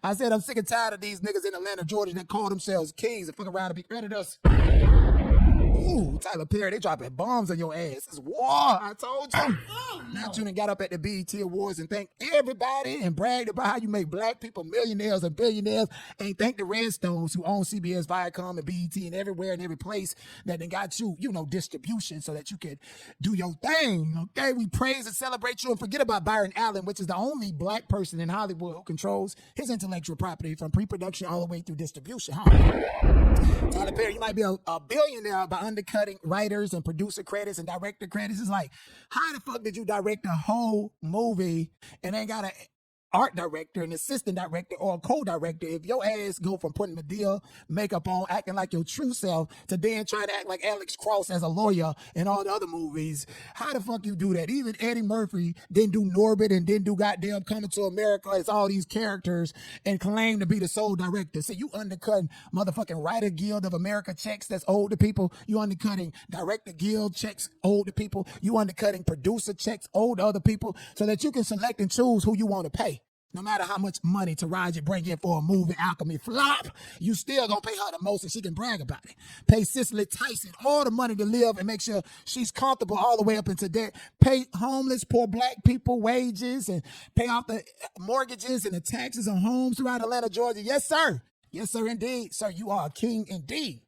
I said I'm sick and tired of these niggas in Atlanta, Georgia that call themselves kings and fuck around and be predators. Ooh, Tyler Perry, they dropping bombs on your ass. It's war. I told you. Not you done got up at the BET Awards and thanked everybody and bragged about how you make black people millionaires and billionaires, and thank the Redstones who own CBS, Viacom, and BET and everywhere and every place that they got you, distribution so that you could do your thing. Okay, we praise and celebrate you and forget about Byron Allen, which is the only black person in Hollywood who controls his intellectual property from pre-production all the way through distribution. Tyler Perry, you might be a billionaire by undercutting writers and producer credits and director credits. It's like, how the fuck did you direct a whole movie and ain't got an art director, an assistant director, or a co-director? If your ass go from putting Madea makeup on, acting like your true self, to then try to act like Alex Cross as a lawyer in all the other movies, how the fuck you do that? Even Eddie Murphy didn't do Norbit and didn't do goddamn Coming to America as all these characters and claim to be the sole director. See, you undercutting motherfucking Writer Guild of America checks that's owed to people. You undercutting Director Guild checks owed to people. You undercutting producer checks owed to other people so that you can select and choose who you want to pay. No matter how much money Taraji bring in for a movie Alchemy flop, you still gonna pay her the most and she can brag about it. Pay Cicely Tyson all the money to live and make sure she's comfortable all the way up into debt. Pay homeless, poor black people wages and pay off the mortgages and the taxes on homes throughout Atlanta, Georgia. Yes, sir. Yes, sir, indeed. Sir, you are a king indeed.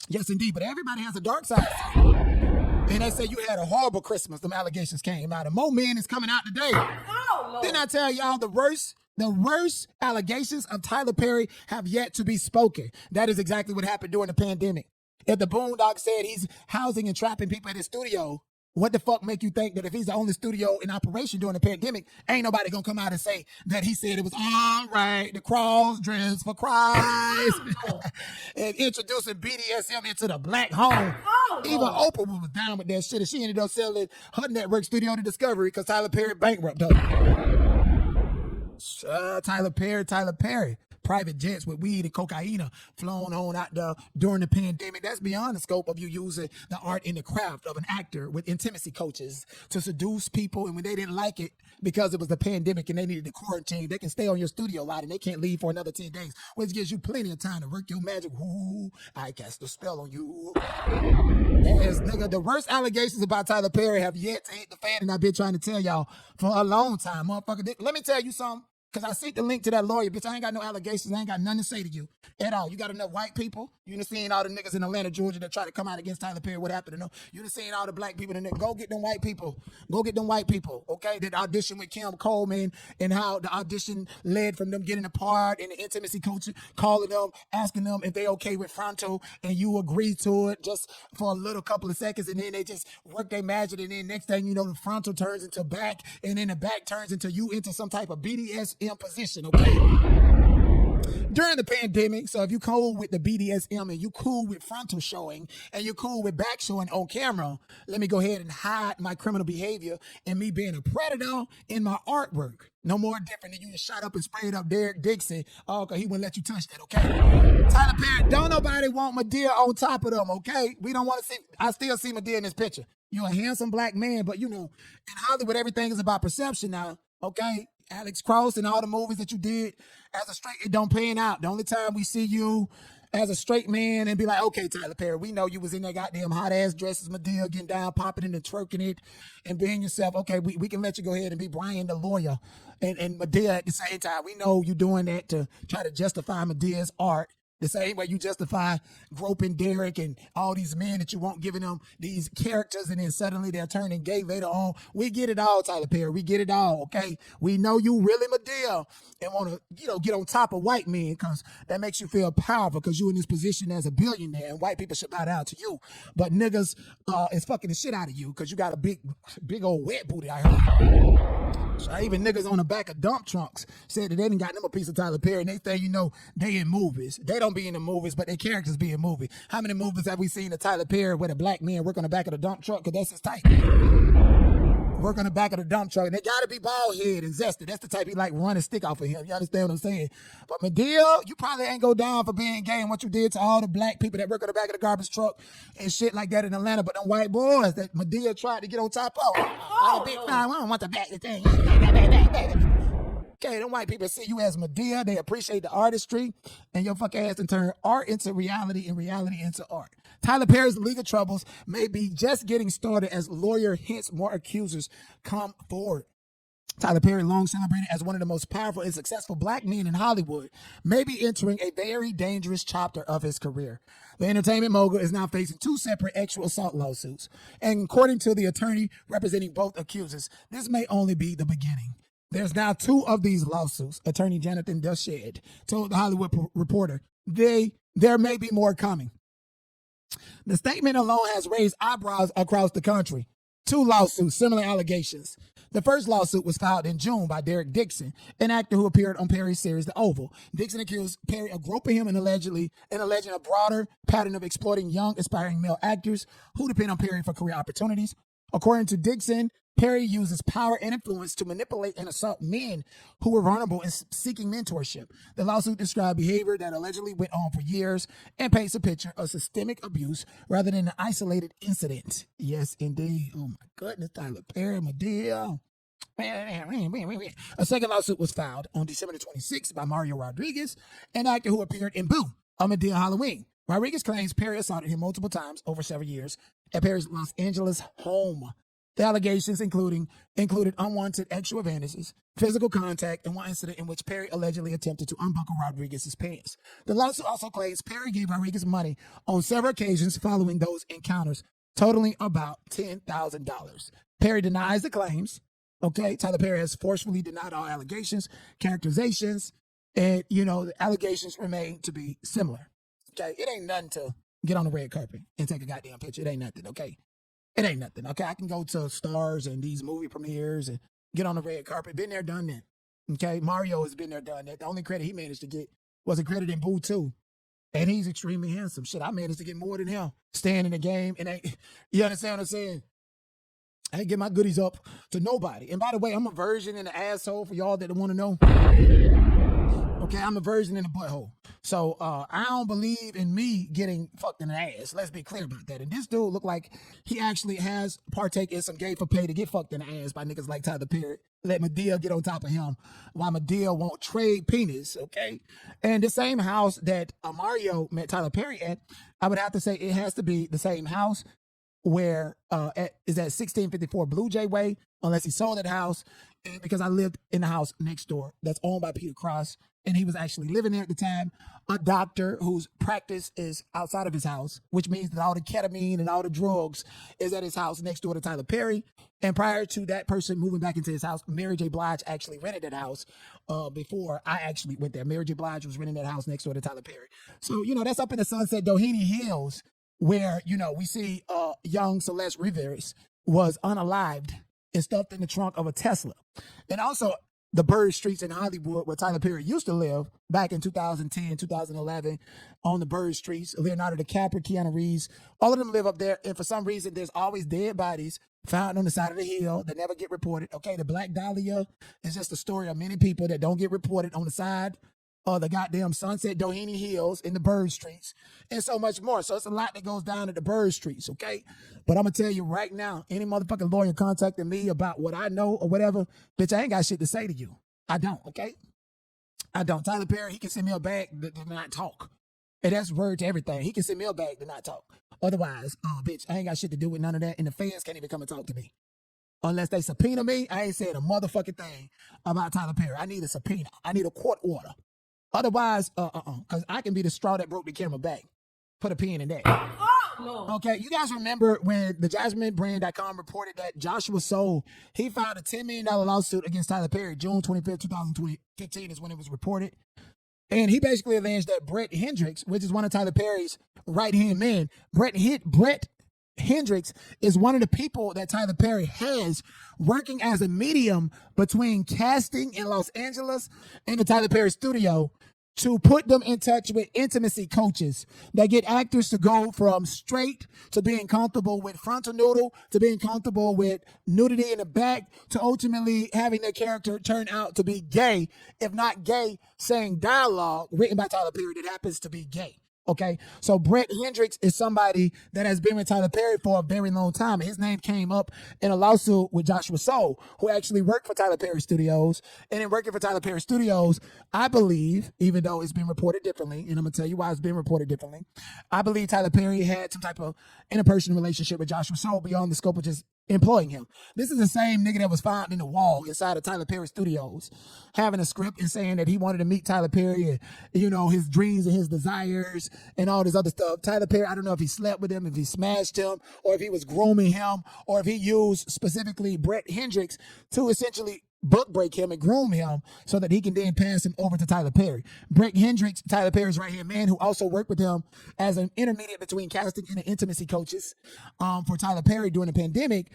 Yes, indeed. But everybody has a dark side. And they say you had a horrible Christmas. Them allegations came out. And more men is coming out today. Oh, Lord. Didn't I tell y'all the worst allegations of Tyler Perry have yet to be spoken? That is exactly what happened during the pandemic. If the Boondocks said he's housing and trapping people at his studio, what the fuck make you think that if he's the only studio in operation during the pandemic, ain't nobody gonna come out and say that he said it was all right, the cross dress for Christ, and introducing BDSM into the black home. Even Oprah was down with that shit, and she ended up selling her network studio to Discovery because Tyler Perry bankrupted her. Tyler Perry. Private jets with weed and cocaine flown on out there during the pandemic. That's beyond the scope of you using the art and the craft of an actor with intimacy coaches to seduce people. And when they didn't like it because it was the pandemic and they needed to quarantine, they can stay on your studio lot and they can't leave for another 10 days, which gives you plenty of time to work your magic. Ooh, I cast a spell on you. Yes, nigga, the worst allegations about Tyler Perry have yet to hit the fan, and I've been trying to tell y'all for a long time, motherfucker. Let me tell you something. Because I sent the link to that lawyer, bitch. I ain't got no allegations. I ain't got nothing to say to you at all. You got enough white people. You done seen all the niggas in Atlanta, Georgia that try to come out against Tyler Perry. What happened to them? You done seen all the black people. Go get them white people. Go get them white people, okay? That audition with Kim Coleman and how the audition led from them getting apart and the intimacy coach calling them, asking them if they okay with Fronto, and you agree to it just for a little couple of seconds, and then they just work their magic, and then next thing you know, the Fronto turns into back, and then the back turns into you into some type of BDSM position, okay? During the pandemic, so if you cool with the BDSM and you cool with frontal showing and you cool with back showing on camera, let me go ahead and hide my criminal behavior and me being a predator in my artwork. No more different than you just shot up and sprayed up Derek Dixon. Oh, okay, he wouldn't let you touch that, okay? Tyler Perry, don't nobody want Madea on top of them, okay? We don't want to see, I still see Madea in this picture. You're a handsome black man, but in Hollywood, everything is about perception now, okay? Alex Cross and all the movies that you did as a straight, it don't pan out. The only time we see you as a straight man and be like, okay, Tyler Perry, we know you was in that goddamn hot ass dresses, Madea, getting down, popping it and twerking it and being yourself. Okay, we can let you go ahead and be Brian the lawyer and Madea at the same time. We know you doing that to try to justify Medea's art. The same way you justify groping Derek and all these men that you won't giving them these characters, and then suddenly they're turning gay later on. We get it all, Tyler Perry. We get it all, okay? We know you really Madea and want to, get on top of white men because that makes you feel powerful because you're in this position as a billionaire and white people should bow down to you. But niggas is fucking the shit out of you because you got a big old wet booty, I heard. So even niggas on the back of dump trunks said that they didn't got them a piece of Tyler Perry, and they say, they in movies. They don't be in the movies, but their characters be in movies. How many movies have we seen of Tyler Perry where the black man work on the back of the dump truck? Because that's his type. Work on the back of the dump truck, and they gotta be bald head and zesty. That's the type he like run a stick off of him. You understand what I'm saying? But Madea, you probably ain't go down for being gay and what you did to all the black people that work on the back of the garbage truck and shit like that in Atlanta. But them white boys that Madea tried to get on top of, all the big time, I don't want the back of the thing. Okay, them white people see you as Medea. They appreciate the artistry, and your fuck ass and turn art into reality and reality into art. Tyler Perry's legal troubles may be just getting started as lawyer hints more accusers come forward. Tyler Perry, long celebrated as one of the most powerful and successful black men in Hollywood, may be entering a very dangerous chapter of his career. The entertainment mogul is now facing 2 separate sexual assault lawsuits, and according to the attorney representing both accusers, this may only be the beginning. There's now 2 of these lawsuits, attorney Jonathan Dushed told the Hollywood Reporter. There may be more coming. The statement alone has raised eyebrows across the country. 2 lawsuits, similar allegations. The first lawsuit was filed in June by Derek Dixon, an actor who appeared on Perry's series The Oval. Dixon accused Perry of groping him and alleging a broader pattern of exploiting young, aspiring male actors who depend on Perry for career opportunities. According to Dixon, Perry uses power and influence to manipulate and assault men who were vulnerable and seeking mentorship. The lawsuit described behavior that allegedly went on for years and paints a picture of systemic abuse rather than an isolated incident. Yes, indeed. Oh my goodness, Tyler Perry, Medea. A second lawsuit was filed on December 26th by Mario Rodriguez, an actor who appeared in Boo, a Medea Halloween. Rodriguez claims Perry assaulted him multiple times over several years at Perry's Los Angeles home. The allegations included unwanted sexual advantages, physical contact, and one incident in which Perry allegedly attempted to unbuckle Rodriguez's pants. The lawsuit also claims Perry gave Rodriguez money on several occasions following those encounters, totaling about $10,000. Perry denies the claims. Okay, Tyler Perry has forcefully denied all allegations, characterizations, and, the allegations remain to be similar. Okay, it ain't nothing to get on the red carpet and take a goddamn picture. It ain't nothing, okay? It ain't nothing, okay? I can go to stars and these movie premieres and get on the red carpet. Been there, done that, okay? Mario has been there, done that. The only credit he managed to get was a credit in Boo 2. And he's extremely handsome. Shit, I managed to get more than him. Staying in the game. And you understand what I'm saying? I ain't get my goodies up to nobody. And by the way, I'm a virgin and an asshole for y'all that want to know. Okay, I'm a virgin in the butthole. So I don't believe in me getting fucked in the ass. Let's be clear about that. And this dude look like he actually has partake in some gay for pay to get fucked in the ass by niggas like Tyler Perry. Let Medea get on top of him while Medea won't trade penis, okay? And the same house that Mario met Tyler Perry at, I would have to say it has to be the same house where is at 1654 Blue Jay Way, unless he sold that house, and because I lived in the house next door that's owned by Peter Cross, and he was actually living there at the time, a doctor whose practice is outside of his house, which means that all the ketamine and all the drugs is at his house next door to Tyler Perry. And prior to that person moving back into his house, Mary J. Blige actually rented that house before I actually went there. Mary J. Blige was renting that house next door to Tyler Perry. So, that's up in the Sunset Doheny Hills where, we see young Celeste Rivers was unalived and stuffed in the trunk of a Tesla. And also the Bird Streets in Hollywood where Tyler Perry used to live back in 2010, 2011 on the Bird Streets. Leonardo DiCaprio, Keanu Reeves, all of them live up there. And for some reason, there's always dead bodies found on the side of the hill that never get reported. Okay, the Black Dahlia is just a story of many people that don't get reported on the side of the goddamn Sunset Doheny Hills in the Bird Streets and so much more. So it's a lot that goes down at the Bird Streets, okay? But I'm going to tell you right now, any motherfucking lawyer contacting me about what I know or whatever, bitch, I ain't got shit to say to you. I don't, okay? I don't. Tyler Perry, he can send me a bag to not talk. And that's word to everything. He can send me a bag to not talk. Otherwise, bitch, I ain't got shit to do with none of that, and the feds can't even come and talk to me. Unless they subpoena me, I ain't saying a motherfucking thing about Tyler Perry. I need a subpoena. I need a court order. Otherwise, because I can be the straw that broke the camera back. Put a pin in that. Oh, no. Okay, you guys remember when the JasmineBrand.com reported that Joshua Soul, he filed a $10 million lawsuit against Tyler Perry. June 25th, 2015 is when it was reported. And he basically alleged that Brett Hendricks, which is one of Tyler Perry's right-hand men, Brett Hendricks is one of the people that Tyler Perry has working as a medium between casting in Los Angeles and the Tyler Perry studio to put them in touch with intimacy coaches that get actors to go from straight to being comfortable with frontal noodle to being comfortable with nudity in the back to ultimately having their character turn out to be gay, if not gay, saying dialogue written by Tyler Perry that happens to be gay. Okay, so Brett Hendricks is somebody that has been with Tyler Perry for a very long time. His name came up in a lawsuit with Joshua Soule, who actually worked for Tyler Perry Studios. And in working for Tyler Perry Studios, I believe, even though it's been reported differently, and I'm gonna tell you why it's been reported differently, I believe Tyler Perry had some type of interpersonal relationship with Joshua Soule beyond the scope of just employing him. This is the same nigga that was found in the wall inside of Tyler Perry Studios, having a script and saying that he wanted to meet Tyler Perry and, you know, his dreams and his desires and all this other stuff. Tyler Perry, I don't know if he slept with him, if he smashed him, or if he was grooming him, or if he used specifically Brett Hendricks to essentially book break him and groom him so that he can then pass him over to Tyler Perry. Brett Hendricks, Tyler Perry's right-hand man, who also worked with him as an intermediate between casting and intimacy coaches for Tyler Perry during the pandemic.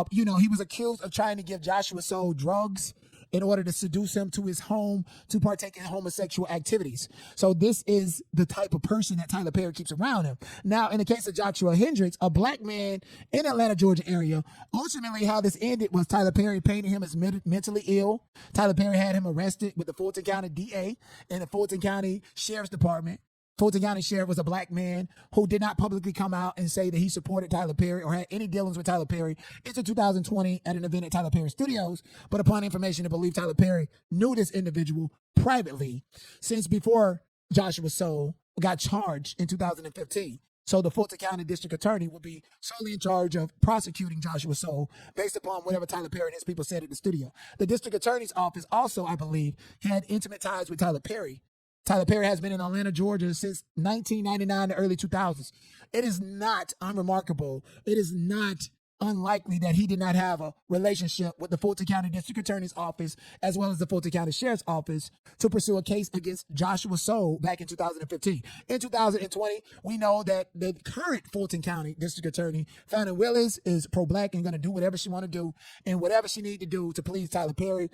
You know, he was accused of trying to give Joshua Soule drugs in order to seduce him to his home to partake in homosexual activities. So this is the type of person that Tyler Perry keeps around him. Now, in the case of Joshua Hendricks, a black man in Atlanta, Georgia area, ultimately how this ended was Tyler Perry painted him as mentally ill. Tyler Perry had him arrested with the Fulton County DA and the Fulton County Sheriff's Department. Fulton County Sheriff was a black man who did not publicly come out and say that he supported Tyler Perry or had any dealings with Tyler Perry into 2020 at an event at Tyler Perry Studios. But upon information to believe Tyler Perry knew this individual privately since before Joshua Soule got charged in 2015. So the Fulton County District Attorney will be solely in charge of prosecuting Joshua Soule based upon whatever Tyler Perry and his people said at the studio. The District Attorney's office also, I believe, had intimate ties with Tyler Perry. Tyler Perry has been in Atlanta, Georgia since 1999, the early 2000s. It is not unremarkable. It is not unlikely that he did not have a relationship with the Fulton County District Attorney's office as well as the Fulton County Sheriff's Office to pursue a case against Joshua Soule back in 2015. In 2020, we know that the current Fulton County District Attorney, Fannie Willis, is pro-black and going to do whatever she want to do and whatever she need to do to please Tyler Perry,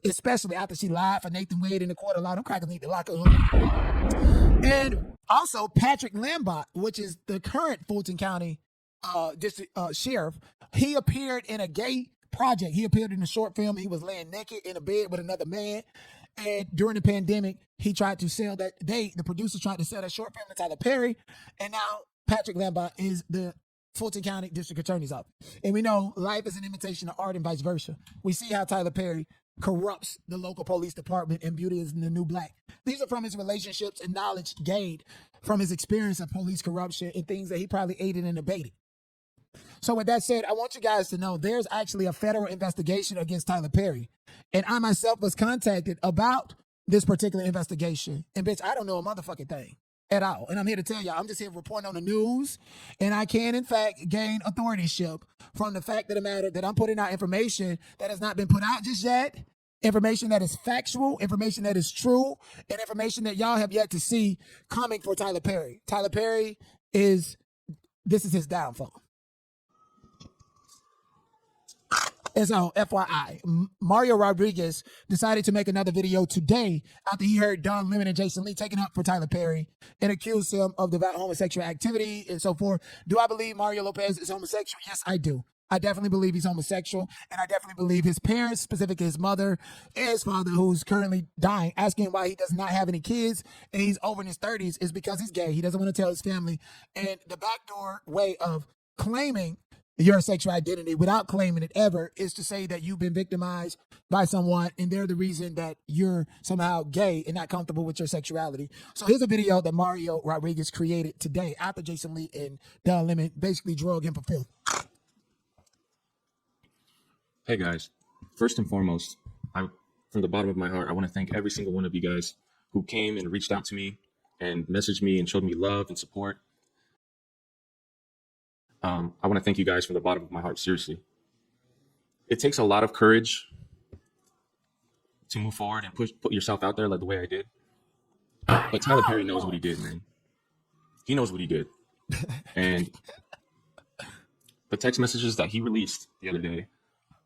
especially after she lied for Nathan Wade in the court of law. Them crackers need to lock her up. And also Patrick Lambert, which is the current Fulton County district sheriff. He appeared in a gay project. He appeared in a short film. He was laying naked in a bed with another man. And during the pandemic, he tried to sell that. The producers tried to sell that short film to Tyler Perry. And now Patrick Lambert is the Fulton County District Attorney's office. And we know life is an imitation of art and vice versa. We see how Tyler Perry corrupts the local police department and beauty is the new black. These are from his relationships and knowledge gained from his experience of police corruption and things that he probably aided and abetted. So with that said, I want you guys to know there's actually a federal investigation against Tyler Perry. And I myself was contacted about this particular investigation. And bitch, I don't know a motherfucking thing at all. And I'm here to tell y'all, I'm just here reporting on the news. And I can, in fact, gain authorship from the fact of the matter that I'm putting out information that has not been put out just yet. Information that is factual, information that is true, and information that y'all have yet to see coming for Tyler Perry. Tyler Perry this is his downfall. And so, FYI, Mario Rodriguez decided to make another video today after he heard Don Lemon and Jason Lee taking up for Tyler Perry and accused him of devout homosexual activity and so forth. Do I believe Mario Lopez is homosexual? Yes, I do. I definitely believe he's homosexual, and I definitely believe his parents, specifically his mother and his father, who's currently dying, asking why he does not have any kids, and he's over in his 30s, is because he's gay. He doesn't want to tell his family. And the backdoor way of claiming your sexual identity without claiming it ever is to say that you've been victimized by someone and they're the reason that you're somehow gay and not comfortable with your sexuality. So here's a video that Mario Rodriguez created today after Jason Lee and Don Lemon basically drug him for filth. Hey guys, first and foremost, from the bottom of my heart, I want to thank every single one of you guys who came and reached out to me and messaged me and showed me love and support. I want to thank you guys from the bottom of my heart, seriously. It takes a lot of courage to move forward and put yourself out there like the way I did. But Tyler Perry knows what he did, man. He knows what he did. And the text messages that he released the other day,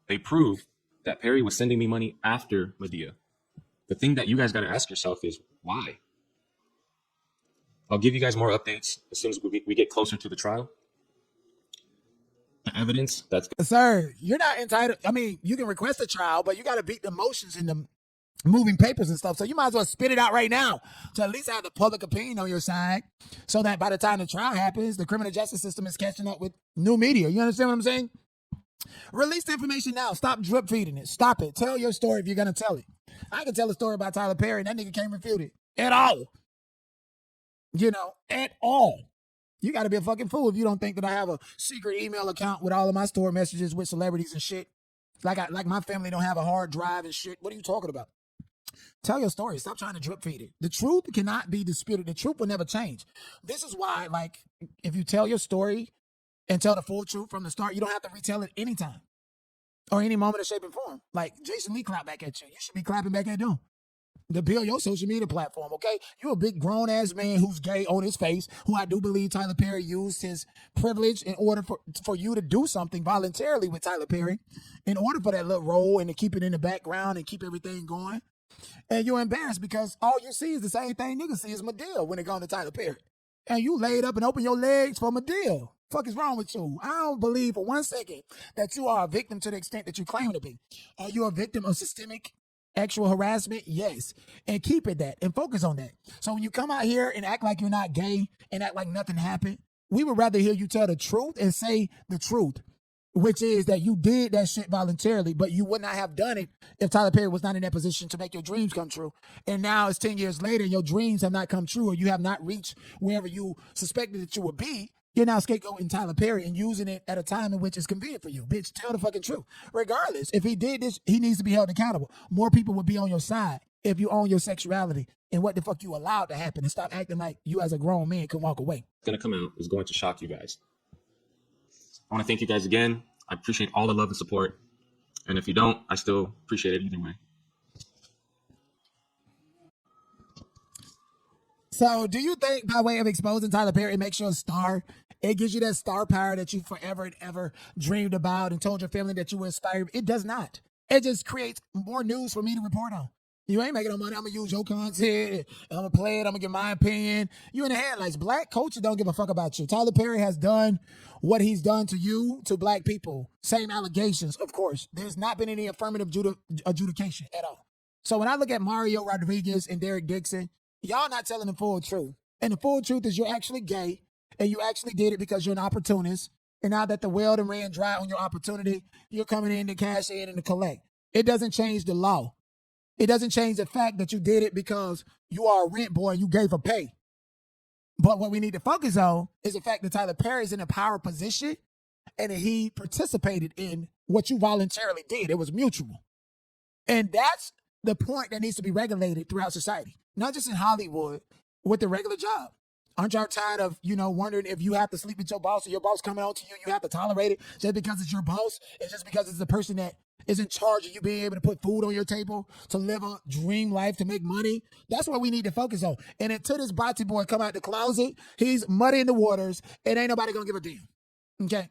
they prove that Perry was sending me money after Medea. The thing that you guys got to ask yourself is why? I'll give you guys more updates as soon as we get closer to the trial. The evidence that's... Sir, you're not entitled. I mean, you can request a trial, but you got to beat the motions in moving papers and stuff. So you might as well spit it out right now to at least have the public opinion on your side so that by the time the trial happens, the criminal justice system is catching up with new media. You understand what I'm saying? Release the information now. Stop drip feeding it. Stop it. Tell your story if you're going to tell it. I can tell a story about Tyler Perry and that nigga can't refute it at all. At all. You got to be a fucking fool if you don't think that I have a secret email account with all of my stored messages with celebrities and shit. Like my family don't have a hard drive and shit. What are you talking about? Tell your story. Stop trying to drip feed it. The truth cannot be disputed. The truth will never change. This is why, if you tell your story and tell the full truth from the start, you don't have to retell it anytime or any moment of shape and form. Like Jason Lee clapped back at you. You should be clapping back at them. To build your social media platform, okay? You're a big grown-ass man who's gay on his face, who I do believe Tyler Perry used his privilege in order for you to do something voluntarily with Tyler Perry in order for that little role and to keep it in the background and keep everything going. And you're embarrassed because all you see is the same thing niggas see is Medill when it comes to Tyler Perry. And you laid up and open your legs for Medill. Fuck is wrong with you? I don't believe for 1 second that you are a victim to the extent that you claim to be. Are you a victim of systemic actual harassment? Yes. And keep it that and focus on that. So when you come out here and act like you're not gay and act like nothing happened, we would rather hear you tell the truth and say the truth, which is that you did that shit voluntarily, but you would not have done it if Tyler Perry was not in that position to make your dreams come true. And now it's 10 years later, your dreams have not come true, or you have not reached wherever you suspected that you would be. You're now scapegoating Tyler Perry and using it at a time in which it's convenient for you. Bitch, tell the fucking truth. Regardless, if he did this, he needs to be held accountable. More people would be on your side if you own your sexuality and what the fuck you allowed to happen, and stop acting like you as a grown man can walk away. It's going to come out. It's going to shock you guys. I want to thank you guys again. I appreciate all the love and support. And if you don't, I still appreciate it either way. So do you think by way of exposing Tyler Perry, it makes you a star? It gives you that star power that you forever and ever dreamed about and told your family that you were inspired? It does not. It just creates more news for me to report on. You ain't making no money. I'm going to use your content. I'm going to play it. I'm going to give my opinion. You in the headlights. Black coaches don't give a fuck about you. Tyler Perry has done what he's done to you, to black people. Same allegations, of course. There's not been any affirmative adjudication at all. So when I look at Mario Rodriguez and Derek Dixon, y'all not telling the full truth. And the full truth is you're actually gay, and you actually did it because you're an opportunist. And now that the well done ran dry on your opportunity, you're coming in to cash in and to collect. It doesn't change the law. It doesn't change the fact that you did it because you are a rent boy and you gave a pay. But what we need to focus on is the fact that Tyler Perry is in a power position and that he participated in what you voluntarily did. It was mutual. And that's the point that needs to be regulated throughout society, not just in Hollywood with the regular job. Aren't y'all tired of, wondering if you have to sleep with your boss or your boss coming on to you, you have to tolerate it just because it's your boss? It's just because it's the person that is in charge of you being able to put food on your table, to live a dream life, to make money? That's what we need to focus on. And until this Bati boy come out the closet, he's muddying the waters, and ain't nobody gonna give a damn. Okay?